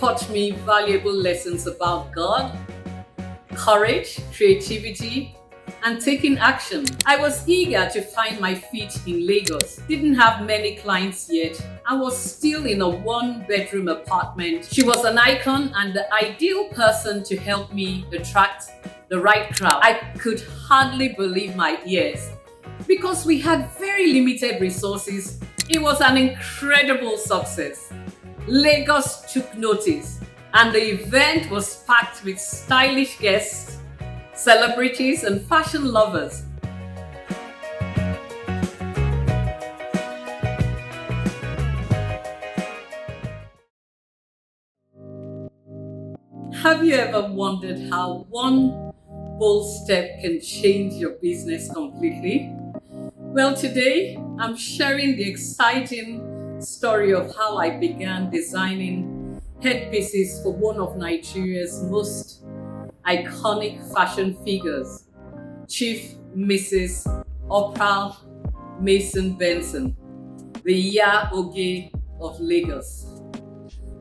taught me valuable lessons about God, courage, creativity, and taking action. I was eager to find my feet in Lagos. Didn't have many clients yet. I was still in a one-bedroom apartment. She was an icon and the ideal person to help me attract the right crowd. I could hardly believe my ears. Because we had very limited resources, it was an incredible success. Lagos took notice, and the event was packed with stylish guests, celebrities, and fashion lovers. Have you ever wondered how one bold step can change your business completely? Well, today I'm sharing the exciting story of how I began designing headpieces for one of Nigeria's most iconic fashion figures, Chief Mrs. Opral Mason Benson, the Iya Oge of Lagos.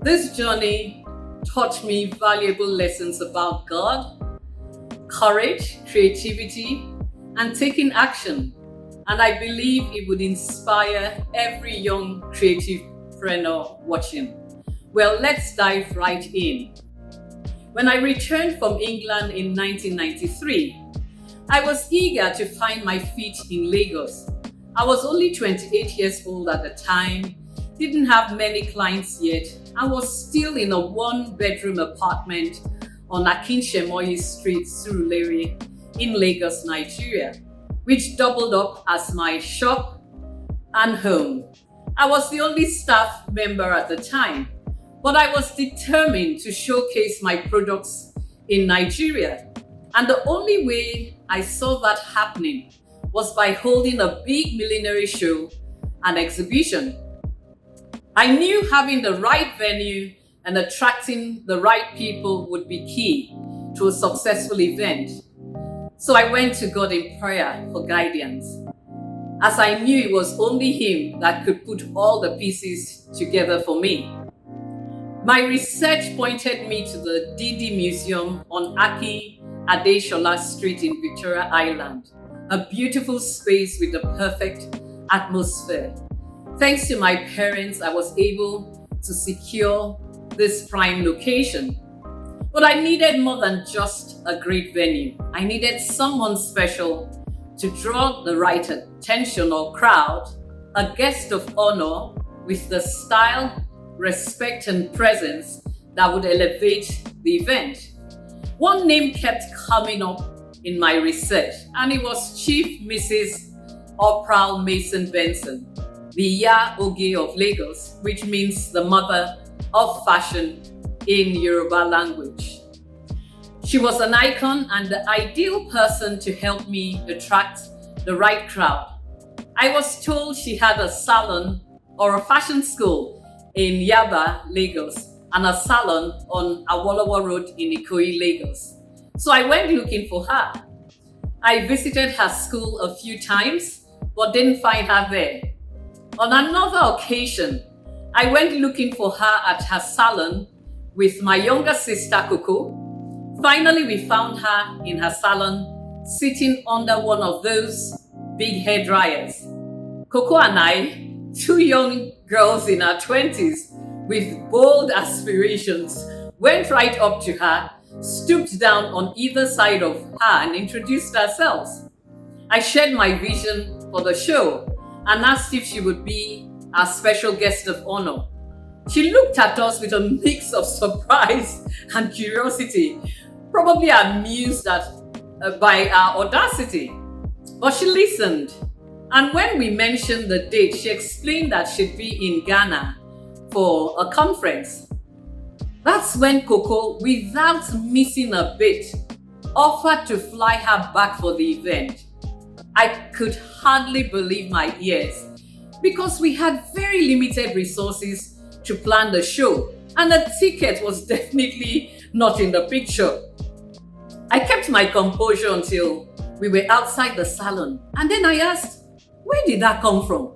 This journey taught me valuable lessons about God, courage, creativity, and taking action. And I believe it would inspire every young creativepreneur watching. Well, let's dive right in. When I returned from England in 1993, I was eager to find my feet in Lagos. I was only 28 years old at the time, didn't have many clients yet. I was still in a one-bedroom apartment on Akinshemoyi Street, Surulere, in Lagos, Nigeria, which doubled up as my shop and home. I was the only staff member at the time, but I was determined to showcase my products in Nigeria. And the only way I saw that happening was by holding a big millinery show and exhibition. I knew having the right venue and attracting the right people would be key to a successful event. So I went to God in prayer for guidance, as I knew it was only Him that could put all the pieces together for me. My research pointed me to the Didi Museum on Aki Adeshola Street in Victoria Island, a beautiful space with the perfect atmosphere. Thanks to my parents, I was able to secure this prime location. But I needed more than just a great venue. I needed someone special to draw the right attention or crowd, a guest of honor with the style, respect, and presence that would elevate the event. One name kept coming up in my research, and it was Chief Mrs. Opral Mason Benson, the Iya Oge of Lagos, which means the mother of fashion in Yoruba language. She was an icon and the ideal person to help me attract the right crowd. I was told she had a salon or a fashion school in Yaba, Lagos, and a salon on Awolowo Road in Ikoyi, Lagos. So I went looking for her. I visited her school a few times, but didn't find her there. On another occasion, I went looking for her at her salon with my younger sister, Koko. Finally, we found her in her salon, sitting under one of those big hair dryers. Koko and I, two young girls in our 20s with bold aspirations, went right up to her, stooped down on either side of her and introduced ourselves. I shared my vision for the show and asked if she would be our special guest of honor. She looked at us with a mix of surprise and curiosity, probably amused by our audacity. But she listened, and when we mentioned the date, she explained that she'd be in Ghana for a conference. That's when Koko, without missing a bit, offered to fly her back for the event. I could hardly believe my ears, because we had very limited resources to plan the show, and the ticket was definitely not in the picture. I kept my composure until we were outside the salon, and then I asked, "Where did that come from?"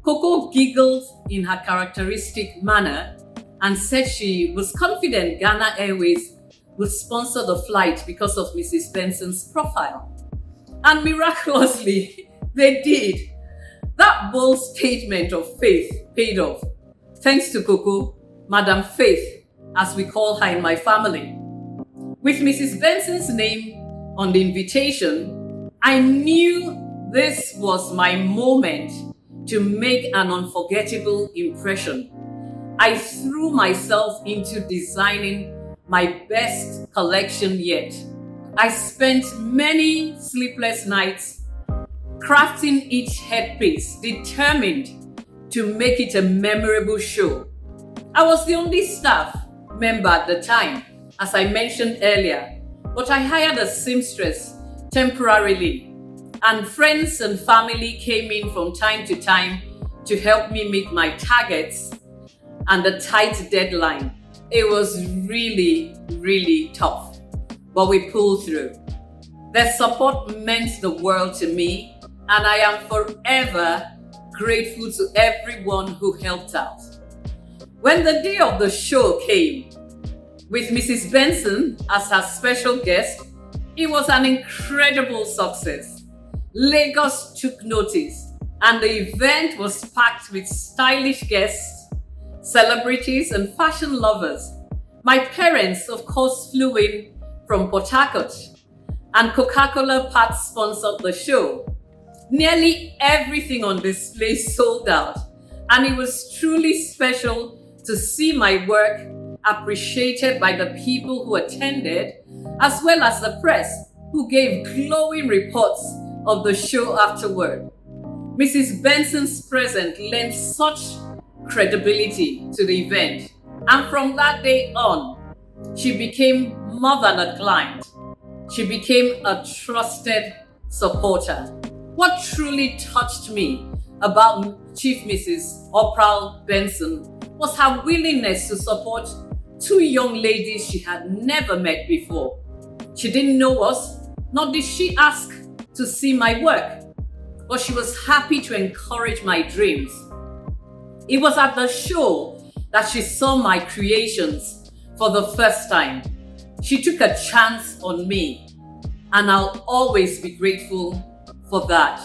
Koko giggled in her characteristic manner and said she was confident Ghana Airways would sponsor the flight because of Mrs. Benson's profile. And miraculously, they did. That bold statement of faith paid off. Thanks to Koko, Madam Faith, as we call her in my family. With Mrs. Benson's name on the invitation, I knew this was my moment to make an unforgettable impression. I threw myself into designing my best collection yet. I spent many sleepless nights crafting each headpiece, determined to make it a memorable show. I was the only staff member at the time, as I mentioned earlier, but I hired a seamstress temporarily, and friends and family came in from time to time to help me meet my targets and the tight deadline. It was really, really tough, but we pulled through. Their support meant the world to me, and I am forever grateful to everyone who helped out. When the day of the show came, with Mrs. Benson as her special guest, it was an incredible success. Lagos took notice, and the event was packed with stylish guests, celebrities, and fashion lovers. My parents, of course, flew in from Port Harcourt, and Coca-Cola part sponsored the show. Nearly everything on display sold out, and it was truly special to see my work appreciated by the people who attended, as well as the press, who gave glowing reports of the show afterward. Mrs. Benson's presence lent such credibility to the event, and from that day on, she became more than a client. She became a trusted supporter. What truly touched me about Chief Mrs. Opral Benson was her willingness to support two young ladies she had never met before. She didn't know us, nor did she ask to see my work, but she was happy to encourage my dreams. It was at the show that she saw my creations for the first time. She took a chance on me, and I'll always be grateful for that.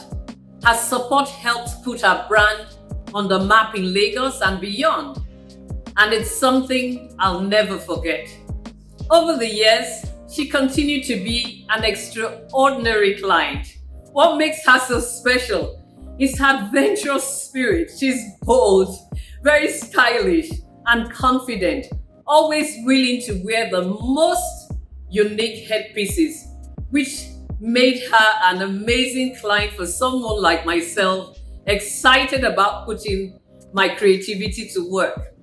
Her support helped put her brand on the map in Lagos and beyond, and it's something I'll never forget. Over the years, she continued to be an extraordinary client. What makes her so special is her adventurous spirit. She's bold, very stylish, and confident, always willing to wear the most unique headpieces, which made her an amazing client for someone like myself, excited about putting my creativity to work.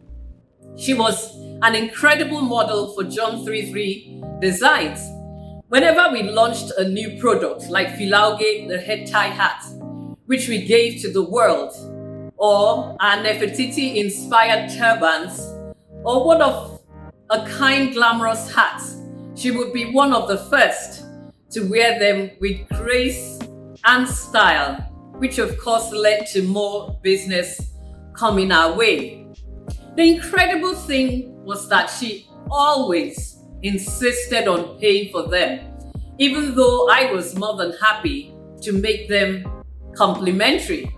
She was an incredible model for John 33 Designs. Whenever we launched a new product, like Iya Oge, the head tie hat, which we gave to the world, or our Nefertiti-inspired turbans, or one of a kind glamorous hats, she would be one of the first to wear them with grace and style, which of course led to more business coming our way. The incredible thing was that she always insisted on paying for them, even though I was more than happy to make them complimentary.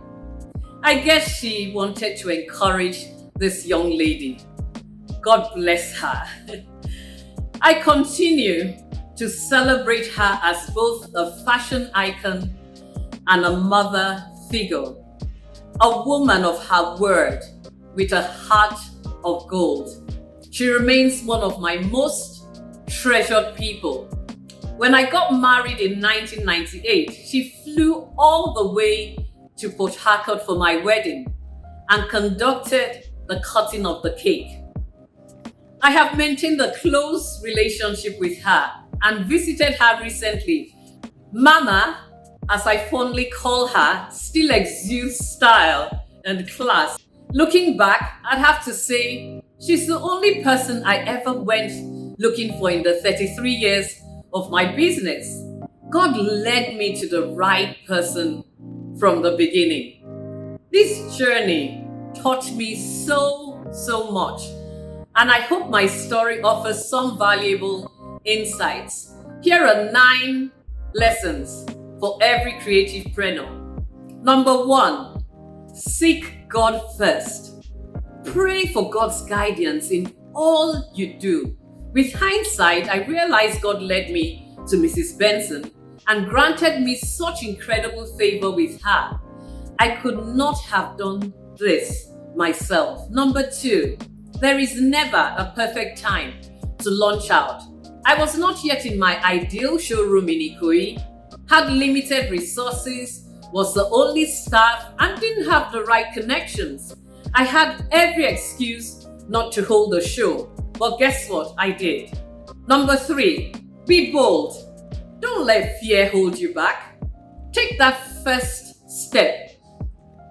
I guess she wanted to encourage this young lady. God bless her. I continue to celebrate her as both a fashion icon and a mother figure, a woman of her word with a heart of gold. She remains one of my most treasured people. When I got married in 1998, she flew all the way to Port Harcourt for my wedding and conducted the cutting of the cake. I have maintained a close relationship with her and visited her recently. Mama, as I fondly call her, still exudes style and class. Looking back, I'd have to say she's the only person I ever went looking for in the 33 years of my business. God led me to the right person from the beginning. This journey taught me so much. and I hope my story offers some valuable insights. Here are 9 lessons for every creativepreneur. Number 1, seek God first. Pray for God's guidance in all you do. With hindsight, I realized God led me to Mrs. Benson and granted me such incredible favor with her. I could not have done this myself. Number 2, there is never a perfect time to launch out. I was not yet in my ideal showroom in Ikoyi, had limited resources, was the only staff, and didn't have the right connections. I had every excuse not to hold a show, but guess what? I did. Number 3, be bold. Don't let fear hold you back. Take that first step,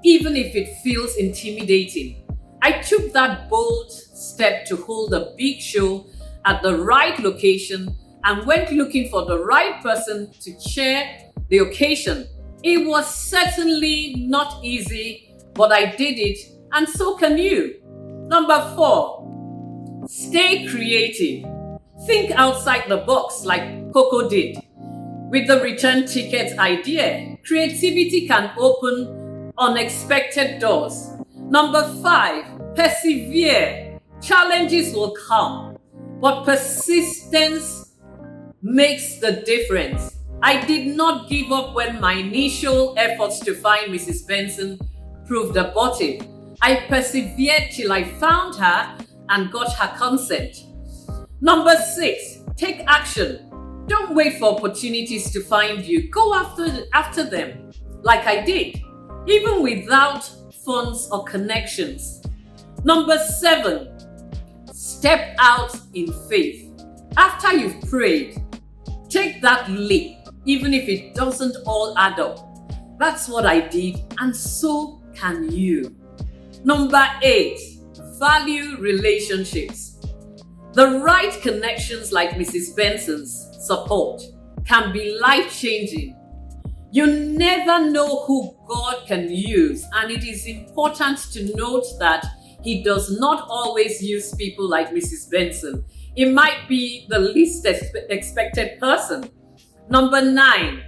even if it feels intimidating. I took that bold step to hold a big show at the right location and went looking for the right person to chair the occasion. It was certainly not easy, but I did it, and so can you. Number 4, stay creative. Think outside the box like Koko did. With the return ticket idea, creativity can open unexpected doors. Number 5, persevere. Challenges will come, but persistence makes the difference. I did not give up when my initial efforts to find Mrs. Benson proved abortive. I persevered till I found her and got her consent. Number 6, take action. Don't wait for opportunities to find you. Go after them, like I did, even without funds or connections. Number 7, step out in faith. After you've prayed, take that leap, even if it doesn't all add up. That's what I did, and so can you. Number 8, value relationships. The right connections like Mrs. Benson's support can be life-changing. You never know who God can use, and it is important to note that He does not always use people like Mrs. Benson. It might be the least expected person. Number 9,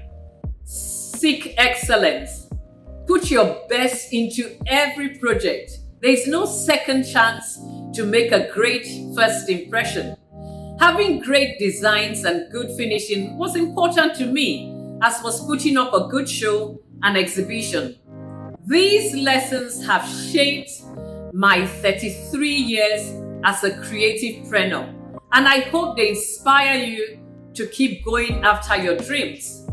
seek excellence. Put your best into every project. There is no second chance to make a great first impression. Having great designs and good finishing was important to me, as was putting up a good show and exhibition. These lessons have shaped my 33 years as a creativepreneur, and I hope they inspire you to keep going after your dreams.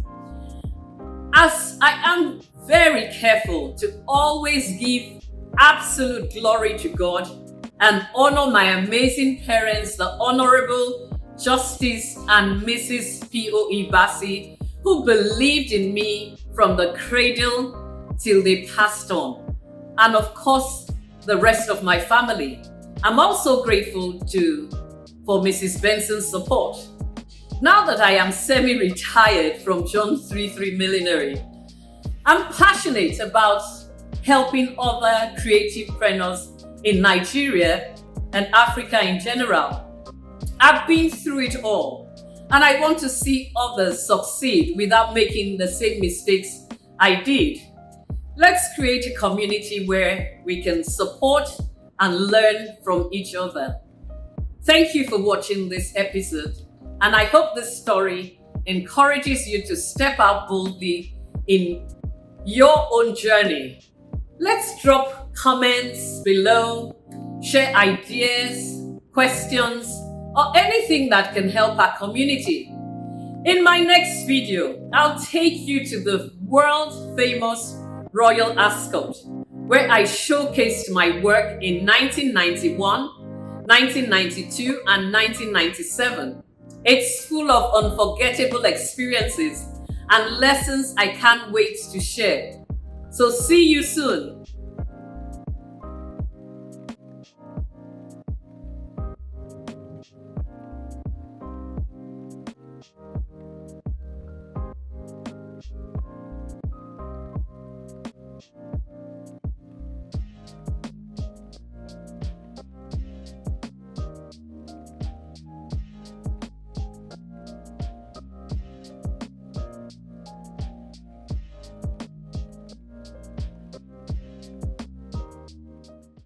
As I am very careful to always give absolute glory to God and honor my amazing parents, the Honorable Justice and Mrs. P.O.E. Bassi, who believed in me from the cradle till they passed on, and of course, the rest of my family. I'm also grateful for Mrs. Benson's support. Now that I am semi-retired from John 3 Millinery, I'm passionate about helping other creativepreneurs in Nigeria and Africa in general. I've been through it all, and I want to see others succeed without making the same mistakes I did. Let's create a community where we can support and learn from each other. Thank you for watching this episode, and I hope this story encourages you to step out boldly in your own journey. Let's drop comments below, share ideas, questions, or anything that can help our community. In my next video, I'll take you to the world-famous Royal Ascot, where I showcased my work in 1991, 1992, and 1997. It's full of unforgettable experiences and lessons I can't wait to share. So see you soon.